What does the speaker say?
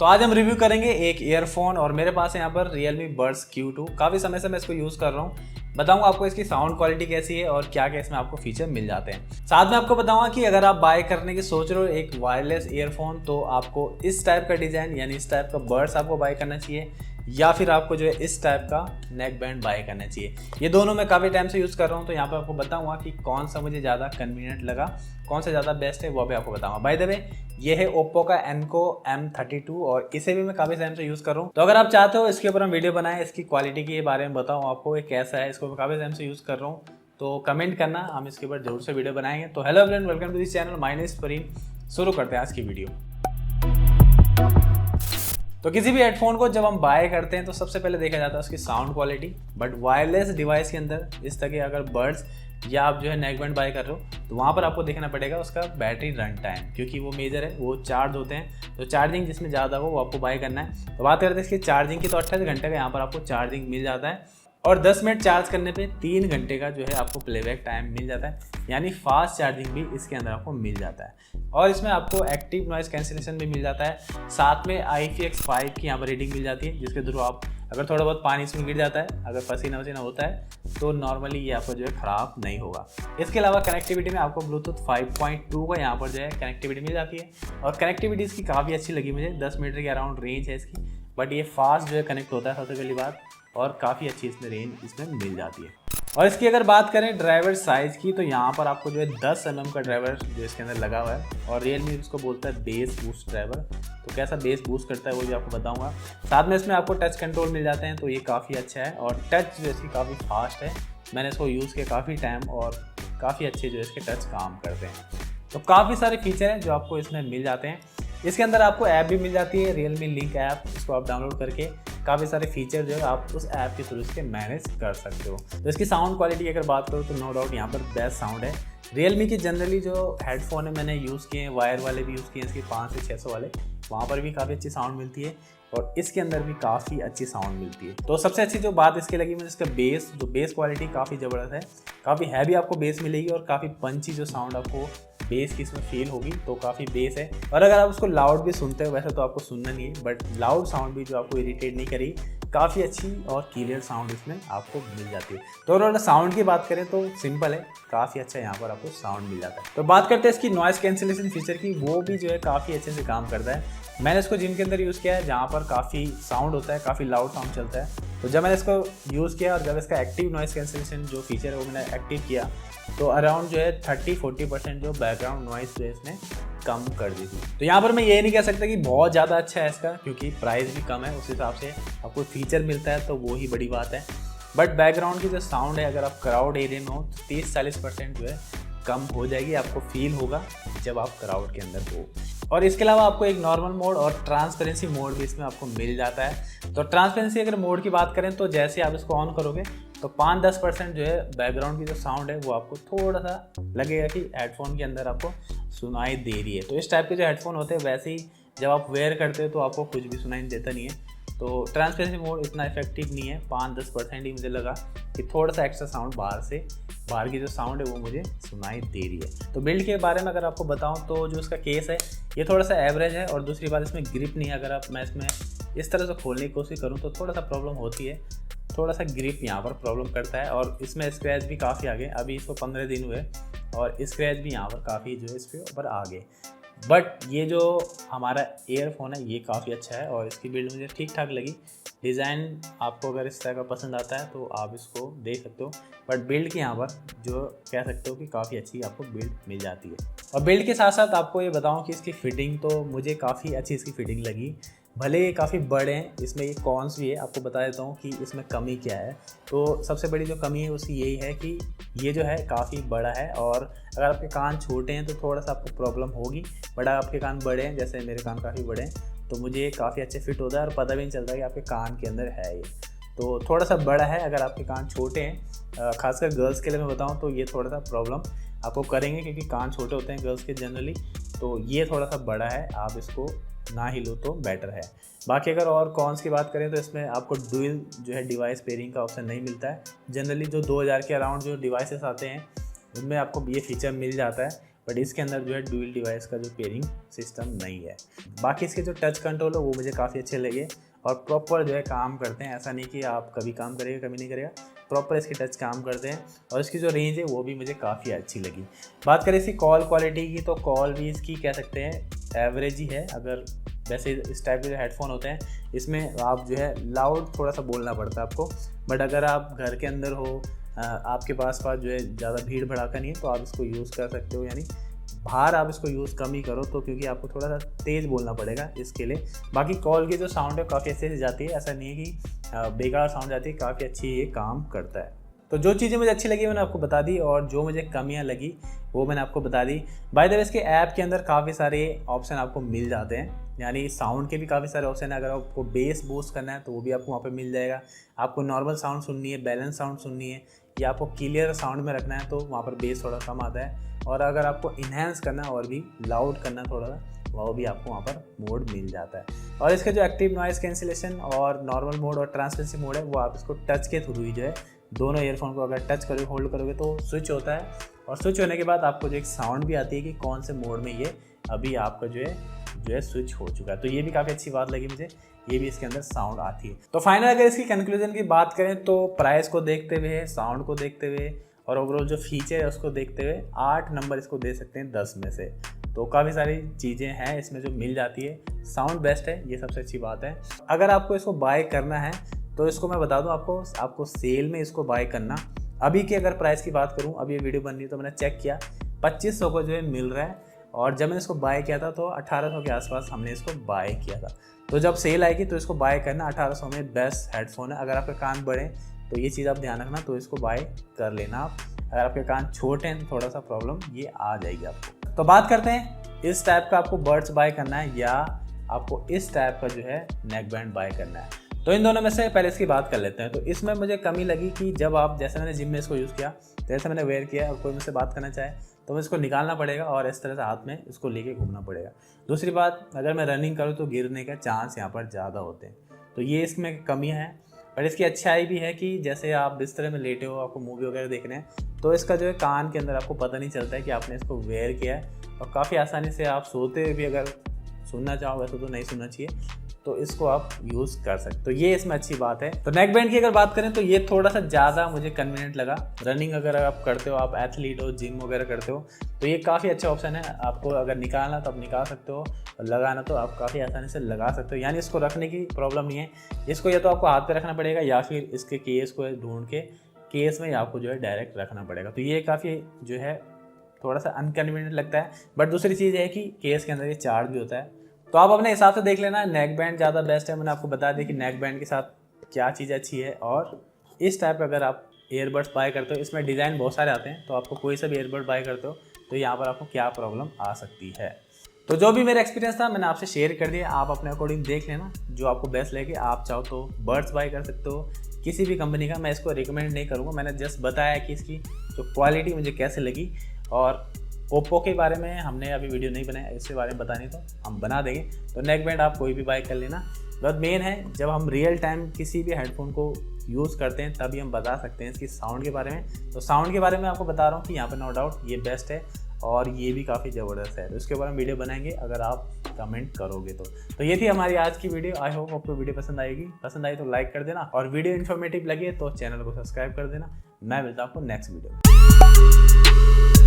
तो आज हम रिव्यू करेंगे एक ईयरफोन और मेरे पास है यहाँ पर Realme Buds Q2। काफ़ी समय से मैं इसको यूज़ कर रहा हूँ। बताऊंगा आपको इसकी साउंड क्वालिटी कैसी है और क्या क्या इसमें आपको फीचर मिल जाते हैं। साथ में आपको बताऊंगा कि अगर आप बाय करने की सोच रहे हो एक वायरलेस ईयरफोन तो आपको इस टाइप का डिज़ाइन यानी इस टाइप का बड्स आपको बाय करना चाहिए या फिर आपको जो है इस टाइप का नेक बैंड बाय करना चाहिए। ये दोनों मैं काफ़ी टाइम से यूज़ कर रहा हूँ तो यहाँ पर आपको बताऊंगा कि कौन सा मुझे ज़्यादा कन्वीनियंट लगा, कौन सा ज़्यादा बेस्ट है वो भी आपको बताऊंगा। बाय द वे ये है ओप्पो का एनको M32 और इसे भी मैं काफ़ी टाइम से यूज़ कर रहा हूँ। तो अगर आप चाहते हो इसके ऊपर हम वीडियो बनाएं, इसकी क्वालिटी के बारे में बताऊँ आपको ये कैसा है, इसको मैं काफ़ी टाइम से यूज़ कर रहा हूँ, तो कमेंट करना, हम इसके ऊपर जरूर से वीडियो बनाएंगे। तो hello everyone, welcome to this channel, my name is Fareen. शुरू करते हैं आज की वीडियो। तो किसी भी हेडफोन को जब हम बाय करते हैं तो सबसे पहले देखा जाता है उसकी sound quality. But wireless device के अंदर इस तरह के अगर बड्स या आप जो है नेक बैंड बाय कर रहे हो तो वहाँ पर आपको देखना पड़ेगा उसका बैटरी रन टाइम, क्योंकि वो मेजर है, वो चार्ज होते हैं। तो चार्जिंग जिसमें ज़्यादा हो वो आपको बाय करना है। तो बात करते हैं इसकी चार्जिंग की, तो 28 घंटे का यहाँ पर आपको चार्जिंग मिल जाता है और 10 मिनट चार्ज करने पे 3 घंटे का जो है आपको प्लेबैक टाइम मिल जाता है, यानी फास्ट चार्जिंग भी इसके अंदर आपको मिल जाता है। और इसमें आपको एक्टिव नॉइस कैंसिलेशन भी मिल जाता है। साथ में IPX5 की यहाँ पर रीडिंग मिल जाती है, जिसके थ्रू आप अगर थोड़ा बहुत पानी इसमें गिर जाता है, अगर पसीना वसीना होता है तो नॉर्मली ये आपको जो है ख़राब नहीं होगा। इसके अलावा कनेक्टिविटी में आपको ब्लूटूथ 5.2 का यहाँ पर जो है कनेक्टिविटी मिल जाती है और कनेक्टिविटी इसकी काफ़ी अच्छी लगी मुझे। 10 मीटर के अराउंड रेंज है इसकी, बट ये फास्ट जो है कनेक्ट होता है सबसे पहली बात, और काफ़ी अच्छी इसमें रेंज इसमें मिल जाती है। और इसकी अगर बात करें ड्राइवर साइज़ की तो यहाँ पर आपको जो है 10 mm का ड्राइवर जो इसके अंदर लगा हुआ है और Realme इसको बोलता है बेस बूस्ट ड्राइवर। तो कैसा बेस बूस्ट करता है वो भी आपको बताऊंगा। साथ में इसमें आपको टच कंट्रोल मिल जाते हैं, तो ये काफ़ी अच्छा है और टच जो इसकी काफ़ी फास्ट है। मैंने इसको यूज़ किया काफ़ी टाइम और काफ़ी अच्छे जो इसके टच काम करते हैं। तो काफ़ी सारे फीचर हैं जो आपको इसमें मिल जाते हैं। इसके अंदर आपको ऐप भी मिल जाती है, Realme लिंक ऐप, इसको आप डाउनलोड करके काफ़ी सारे फीचर जो है आप उस ऐप के थ्रू इसके मैनेज कर सकते हो। तो इसकी साउंड क्वालिटी की अगर बात करूँ तो नो डाउट यहाँ पर बेस्ट साउंड है। Realme की जनरली जो हेडफोन है मैंने यूज़ किए हैं, वायर वाले भी यूज़ किए हैं, इसके 500 से 600 वाले, वहाँ पर भी काफ़ी अच्छी साउंड मिलती है और इसके अंदर भी काफ़ी अच्छी साउंड मिलती है। तो सबसे अच्छी जो बात इसकी लगी मुझे इसका बेस, जो बेस क्वालिटी काफ़ी ज़बरदस्त है, काफ़ी हैवी आपको बेस मिलेगी और काफ़ी पंची जो साउंड आपको बेस की इसमें फील होगी, तो काफ़ी बेस है। और अगर आप उसको लाउड भी सुनते हो, वैसे तो आपको सुनना नहीं है, बट लाउड साउंड भी जो आपको इरिटेट नहीं करेगी, काफ़ी अच्छी और क्लियर साउंड इसमें आपको मिल जाती है। तो अगर साउंड की बात करें तो सिंपल है, काफ़ी अच्छा यहाँ पर आपको साउंड मिल जाता है। तो बात करते हैं इसकी नॉइस कैंसिलेशन फीचर की, वो भी जो है काफ़ी अच्छे से काम करता है। मैंने इसको जिम के अंदर यूज़ किया है जहाँ पर काफ़ी साउंड होता है, काफ़ी लाउड साउंड चलता है। तो जब मैंने इसको यूज़ किया और जब इसका एक्टिव नॉइस कैंसिलेशन जो फीचर है वो मैंने एक्टिव किया तो अराउंड जो है 30-40% जो बैकग्राउंड नॉइस जो है इसने कम कर दी थी। तो यहाँ पर मैं ये नहीं कह सकता कि बहुत ज़्यादा अच्छा है इसका, क्योंकि प्राइस भी कम है, उस हिसाब से आपको फीचर मिलता है तो वो ही बड़ी बात है। बट बैकग्राउंड की जो साउंड है, अगर आप क्राउड एरिया में हो तो 30-40% जो है कम हो जाएगी, आपको फील होगा जब आप क्राउड के अंदर हो। और इसके अलावा आपको एक नॉर्मल मोड और ट्रांसपेरेंसी मोड भी इसमें आपको मिल जाता है। तो ट्रांसपेरेंसी अगर मोड की बात करें तो जैसे आप इसको ऑन करोगे तो 5-10% जो है बैकग्राउंड की जो साउंड है वो आपको थोड़ा सा लगेगा कि हेडफोन के अंदर आपको सुनाई दे रही है। तो इस टाइप के जो हेडफोन होते हैं वैसे ही जब आप वेयर करते हो तो आपको कुछ भी सुनाई देता नहीं है। तो ट्रांसपेरेंसी मोड इतना इफेक्टिव नहीं है, 5-10% ही मुझे लगा कि थोड़ा सा एक्स्ट्रा साउंड बाहर की जो साउंड है वो मुझे सुनाई दे रही है। तो बिल्ड के बारे में अगर आपको बताऊं तो जो इसका केस है ये थोड़ा सा एवरेज है और दूसरी बात इसमें ग्रिप नहीं है। अगर आप मैं इसमें इस तरह से खोलने की कोशिश करूँ तो थोड़ा सा प्रॉब्लम होती है, थोड़ा सा ग्रिप यहाँ पर प्रॉब्लम करता है और इसमें स्क्रैच भी काफ़ी आ गए। अभी इसको 15 दिन हुए और स्क्रैच भी यहाँ पर काफ़ी जो है इसके ऊपर आ गए। बट ये जो हमारा ईयरफोन है ये काफ़ी अच्छा है और इसकी बिल्ड मुझे ठीक ठाक लगी। डिज़ाइन आपको अगर इस तरह का पसंद आता है तो आप इसको देख सकते हो, बट बिल्ड के यहाँ पर जो कह सकते हो कि काफ़ी अच्छी आपको बिल्ड मिल जाती है। और बिल्ड के साथ साथ आपको ये बताऊँ कि इसकी फ़िटिंग, तो मुझे काफ़ी अच्छी इसकी फ़िटिंग लगी। भले ये काफ़ी बड़े हैं, इसमें ये कॉन्स भी है, आपको बता देता हूँ कि इसमें कमी क्या है। तो सबसे बड़ी जो कमी है उसकी यही है कि ये जो है काफ़ी बड़ा है और अगर आपके कान छोटे हैं तो थोड़ा सा आपको प्रॉब्लम होगी, बट अगर आपके कान बड़े हैं, जैसे मेरे कान काफ़ी बड़े हैं, तो मुझे ये काफ़ी अच्छे फिट होता है और पता भी नहीं चलता कि आपके कान के अंदर है ये। तो थोड़ा सा बड़ा है, अगर आपके कान छोटे हैं, खासकर गर्ल्स के लिए मैं बताऊँ तो ये थोड़ा सा प्रॉब्लम आपको करेंगे, क्योंकि कान छोटे होते हैं गर्ल्स के जनरली। तो ये थोड़ा सा बड़ा है, आप इसको ना ही लो तो बेटर है। बाकी अगर और कॉन्स की बात करें तो इसमें आपको डुअल जो है डिवाइस पेयरिंग का ऑप्शन नहीं मिलता है। जनरली जो 2000 के अराउंड जो डिवाइसेस आते हैं उनमें आपको ये फीचर मिल जाता है बट इसके अंदर जो है डुअल डिवाइस का जो पेयरिंग सिस्टम नहीं है। बाकी इसके जो टच कंट्रोल है वो मुझे काफ़ी अच्छे लगे और प्रॉपर जो है काम करते हैं। ऐसा नहीं कि आप कभी काम करेगा कभी नहीं करेगा, प्रॉपर इसके टच काम करते हैं और इसकी जो रेंज है वो भी मुझे काफ़ी अच्छी लगी। बात करें इसकी कॉल क्वालिटी की तो कॉल भी इसकी कह सकते हैं एवरेज ही है। अगर वैसे इस टाइप के जो हेडफोन होते हैं इसमें आप जो है लाउड थोड़ा सा बोलना पड़ता है आपको, बट अगर आप घर के अंदर हो, आपके पास जो है ज़्यादा भीड़ भड़ाका नहीं है तो आप इसको यूज़ कर सकते हो। यानी बाहर आप इसको यूज़ कम ही करो तो, क्योंकि आपको थोड़ा सा तेज़ बोलना पड़ेगा इसके लिए। बाकी कॉल की जो साउंड है काफ़ी अच्छे से जाती है, ऐसा नहीं है कि बेकार साउंड जाती है, काफ़ी अच्छी ये काम करता है। तो जो चीज़ें मुझे अच्छी लगी मैंने आपको बता दी और जो मुझे कमियां लगी वो मैंने आपको बता दी। बाय द वे इसके ऐप के अंदर काफ़ी सारे ऑप्शन आपको मिल जाते हैं, यानी साउंड के भी काफ़ी सारे ऑप्शन है। अगर आपको बेस बूस्ट करना है तो वो भी आपको वहाँ पे मिल जाएगा। आपको नॉर्मल साउंड सुननी है, बैलेंस साउंड सुननी है या आपको क्लियर साउंड में रखना है तो वहाँ पर बेस थोड़ा कम आता है। और अगर आपको इन्हेंस करना है और भी लाउड करना है थोड़ा सा, वो भी आपको वहाँ पर मोड मिल जाता है। और इसका जो एक्टिव नॉइस कैंसिलेशन और नॉर्मल मोड और ट्रांसपेरेंसी मोड है वो आप इसको टच के थ्रू ही जो है दोनों ईयरफोन को अगर टच करोगे होल्ड करोगे तो स्विच होता है और स्विच होने के बाद आपको जो एक साउंड भी आती है कि कौन से मोड में ये अभी आपका जो है स्विच हो चुका है। तो ये भी काफ़ी अच्छी बात लगी मुझे, ये भी इसके अंदर साउंड आती है। तो फाइनल अगर इसकी कंक्लूजन की बात करें तो प्राइस को देखते हुए, साउंड को देखते हुए और ओवरऑल जो फीचर है उसको देखते हुए 8 नंबर इसको दे सकते हैं 10 में से। तो काफ़ी सारी चीज़ें हैं इसमें जो मिल जाती है। साउंड बेस्ट है, ये सबसे अच्छी बात है। अगर आपको इसको बाय करना है तो इसको मैं बता दूं आपको सेल में इसको बाय करना। अभी की अगर प्राइस की बात करूं, अभी ये वीडियो बन रही है तो मैंने चेक किया 2500 को जो है मिल रहा है और जब मैंने इसको बाय किया था तो 1800 के आसपास हमने इसको बाय किया था। तो जब सेल आएगी तो इसको बाय करना। 1800 में बेस्ट हेडफोन है। अगर आपके कान बड़े तो ये चीज़ आप ध्यान रखना, तो इसको बाय कर लेना आप। अगर आपके कान छोटे हैं तो थोड़ा सा प्रॉब्लम ये आ जाएगी आपको। तो बात करते हैं इस टाइप का आपको बड्स बाय करना है या आपको इस टाइप का जो है नेक बैंड बाय करना है। तो इन दोनों में से पहले इसकी बात कर लेते हैं। तो इसमें मुझे कमी लगी कि जब आप, जैसे मैंने जिम में इसको यूज़ किया, जैसे मैंने वेयर किया और कोई मुझसे बात करना चाहे तो मैं इसको निकालना पड़ेगा और इस तरह से हाथ में इसको लेके घूमना पड़ेगा। दूसरी बात, अगर मैं रनिंग करूँ तो गिरने का चांस यहाँ पर ज़्यादा होते हैं। तो ये इसमें कमियाँ हैं। पर इसकी अच्छाई भी है कि जैसे आप बिस्तर में लेटे हो, आपको मूवी वगैरह देखने हैं तो इसका जो है कान के अंदर आपको पता नहीं चलता है कि आपने इसको वेयर किया है और काफ़ी आसानी से आप सोते हुए भी अगर सुनना चाहो, वैसे तो नहीं सुनना चाहिए, तो इसको आप यूज़ कर सकते। तो ये इसमें अच्छी बात है। तो नेक बैंड की अगर बात करें तो ये थोड़ा सा ज़्यादा मुझे कन्वीनियंट लगा। रनिंग अगर आप करते हो, आप एथलीट हो, जिम वगैरह करते हो तो ये काफ़ी अच्छा ऑप्शन है। आपको अगर निकालना तो आप निकाल सकते हो और लगाना तो आप काफ़ी आसानी से लगा सकते हो। यानी इसको रखने की प्रॉब्लम नहीं है। इसको या तो आपको हाथ पे रखना पड़ेगा या फिर इसके केस को ढूंढ के केस में आपको जो है डायरेक्ट रखना पड़ेगा। तो ये काफ़ी जो है थोड़ा सा अनकन्वीनियंट लगता है। बट दूसरी चीज़ है कि केस के अंदर ये चार्ज भी होता है। तो आप अपने हिसाब से देख लेना, नेक बैंड ज़्यादा बेस्ट है। मैंने आपको बता दिया कि नेक बैंड के साथ क्या चीज़ अच्छी है। और इस टाइप का अगर आप ईयरबड्स बाय करते हो, इसमें डिज़ाइन बहुत सारे आते हैं, तो आपको कोई सा भी ईयरबड बाय करते हो तो यहाँ पर आपको क्या प्रॉब्लम आ सकती है। तो जो भी मेरा एक्सपीरियंस था मैंने आपसे शेयर कर दिया। आप अपने अकॉर्डिंग देख लेना, जो आपको बेस्ट लगे। आप चाहो तो बड्स बाय कर सकते हो किसी भी कंपनी का। मैं इसको रिकमेंड नहीं करूँगा, मैंने जस्ट बताया कि इसकी जो क्वालिटी मुझे कैसे लगी। और ओप्पो के बारे में हमने अभी वीडियो नहीं बनाया, इसके बारे में बतानी तो हम बना देंगे। तो नेक बैंड आप कोई भी बाय कर लेना। बट मेन है जब हम रियल टाइम किसी भी हेडफोन को यूज़ करते हैं तभी हम बता सकते हैं इसकी साउंड के बारे में। तो साउंड के बारे में आपको बता रहा हूँ कि यहाँ पर नो डाउट ये बेस्ट है और ये भी काफ़ी ज़बरदस्त है। तो इसके बारे में वीडियो बनाएंगे अगर आप कमेंट करोगे तो। ये थी हमारी आज की वीडियो। आई होप आपको वीडियो पसंद आएगी। पसंद आई तो लाइक कर देना और वीडियो इन्फॉर्मेटिव लगे तो चैनल को सब्सक्राइब कर देना। मैं मिलता हूँ आपको नेक्स्ट वीडियो में।